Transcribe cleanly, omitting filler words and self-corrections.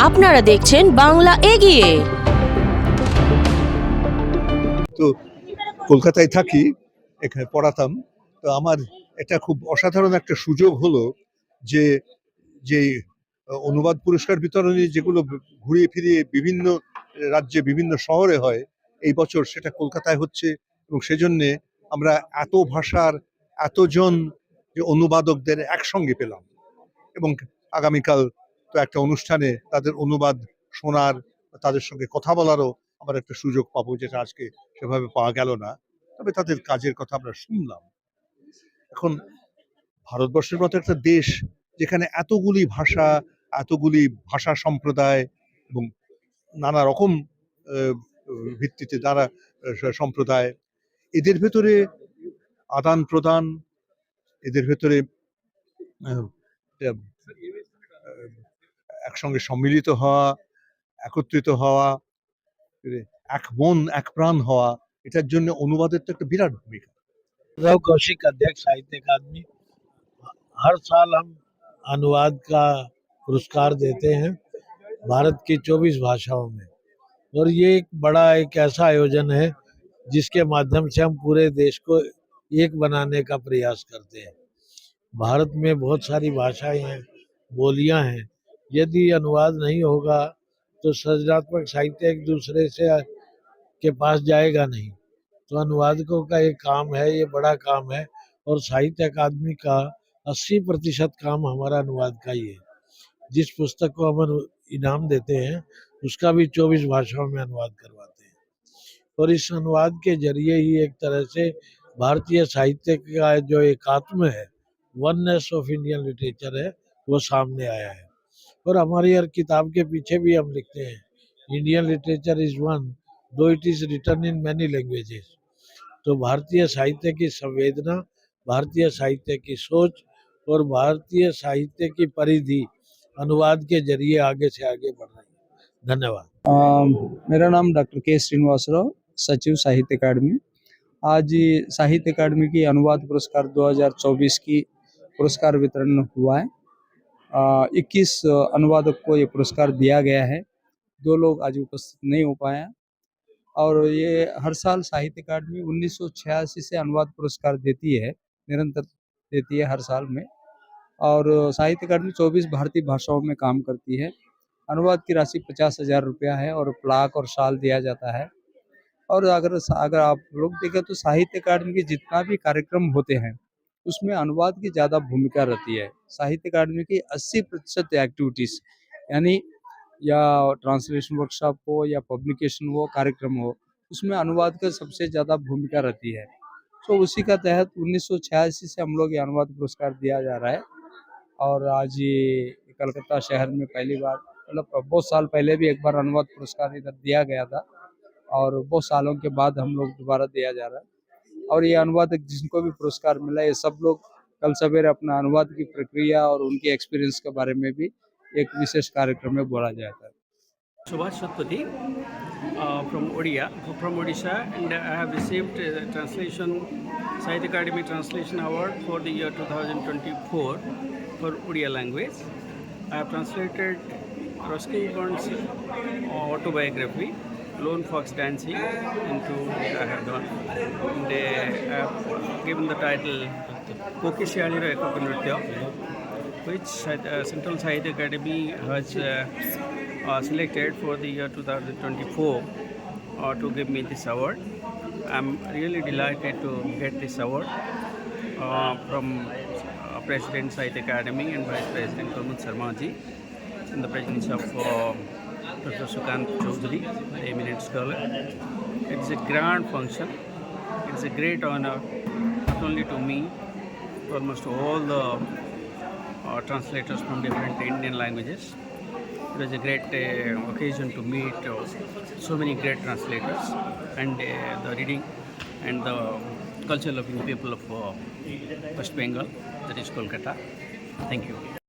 আপনারা দেখছেন বাংলা এগিয়ে। তো কলকাতায় থাকি, এখানে পড়াতাম। তো আমার এটা খুব অসাধারণ একটা সুযোগ হলো যে যে অনুবাদ পুরস্কার বিতরণী যেগুলো ঘুরিয়ে ফিরিয়ে বিভিন্ন রাজ্যে বিভিন্ন শহরে হয়, এই বছর সেটা কলকাতায় হচ্ছে। এবং সেজন্যে আমরা এত ভাষার এতজন যে অনুবাদকদের একসঙ্গে পেলাম, এবং আগামীকাল তো একটা অনুষ্ঠানে তাদের অনুবাদ শোনার, তাদের সঙ্গে কথা বলারও আমার একটা সুযোগ পাবো, যেটা আজকে সেভাবে পাওয়া গেল না। তবে তাদের কাজের কথা আমরা শুনলাম। এখন ভারতবর্ষের মতো একটা দেশ যেখানে এতগুলি ভাষা সম্প্রদায় এবং নানা রকম আহ, ভিত্তিতে নানা সম্প্রদায়, এদের ভেতরে আদান প্রদান, এদের ভেতরে আহ, আহ, একসঙ্গে সম্মিলিত হওয়া, একত্রিত হওয়া, এক মন এক প্রাণ হওয়া, এটার জন্য অনুবাদের তো একটা বিরাট ভূমিকা। रव कौशिक अध्यक्ष साहित्य अकादमी। हर साल हम अनुवाद का पुरस्कार देते हैं भारत की 24 भाषाओं में, और ये एक ऐसा आयोजन है जिसके माध्यम से हम पूरे देश को एक बनाने का प्रयास करते हैं। भारत में बहुत सारी भाषाएं हैं, बोलियां हैं। यदि अनुवाद नहीं होगा तो सृजनात्मक साहित्य एक दूसरे से के पास जाएगा नहीं। तो अनुवादकों का ये काम है, ये बड़ा काम है, और साहित्य अकादमी का 80% काम हमारा अनुवाद का ही है। जिस पुस्तक को हम इनाम देते हैं उसका भी 24 भाषाओं में अनुवाद करवाते हैं, और इस अनुवाद के जरिए ही एक तरह से भारतीय साहित्य का जो एकात्म है, वननेस ऑफ इंडियन लिटरेचर है, वो सामने आया है। और हमारी हर किताब के पीछे भी हम लिखते हैं Indian literature is one though it is written in many languages. तो भारतीय साहित्य की संवेदना, भारतीय साहित्य की सोच और भारतीय साहित्य की परिधि अनुवाद के जरिए आगे से आगे बढ़ रही है। धन्यवाद। मेरा नाम डॉक्टर के श्रीनिवासराव, सचिव साहित्य अकादमी। आज साहित्य अकादमी की अनुवाद पुरस्कार 2024 की पुरस्कार वितरण हुआ है। 21 अनुवादक को ये पुरस्कार दिया गया है। 2 लोग आज उपस्थित नहीं हो पाए हैं। और ये हर साल साहित्य अकादमी 1986 से अनुवाद पुरस्कार देती है, निरंतर देती है हर साल में। और साहित्य अकादमी 24 भारतीय भाषाओं में काम करती है। अनुवाद की राशि 50,000 रुपया है और प्लाक और शाल दिया जाता है। और अगर आप लोग देखें तो साहित्य अकादमी के जितना भी कार्यक्रम होते हैं उसमें अनुवाद की ज़्यादा भूमिका रहती है। साहित्य अकादमी की 80% एक्टिविटीज़, यानी या ट्रांसलेशन वर्कशॉप हो या पब्लिकेशन हो, कार्यक्रम हो, उसमें अनुवाद का सबसे ज़्यादा भूमिका रहती है। तो उसी का तहत 1986 से हम लोग ये अनुवाद पुरस्कार दिया जा रहा है। और आज ये कलकत्ता शहर में पहली बार, मतलब बहुत साल पहले भी एक बार अनुवाद पुरस्कार इधर दिया गया था, और बहुत सालों के बाद हम लोग दोबारा दिया जा रहा है। और ये अनुवादक जिनको भी पुरस्कार मिला, ये सब लोग कल सवेरे अपना अनुवाद की प्रक्रिया और उनके एक्सपीरियंस के बारे में भी एक विशेष कार्यक्रम में बोला जाता है। Subhash Satpathy from Odisha, and I have received translation Sahitya Academy Translation Award for the year 2024 for Odia language. I have translated Ruskin Bond's autobiography, Lone Fox Dancing, into I have done, and I have given the title Kokishyalira Ekaka which Central Sahitya Academy has selected for the year 2024 to give me this award. I'm really delighted to get this award from President Sahitya Academy and Vice President Pramod Sharma ji, in the presence of Dr. Sukant Chaudhary, the eminent scholar. It's a grand function. It's a great honor, not only to me, to almost all the translators from different Indian languages. It was a great occasion to meet so many great translators and the reading and the culture loving people of West Bengal, that is Kolkata. Thank you.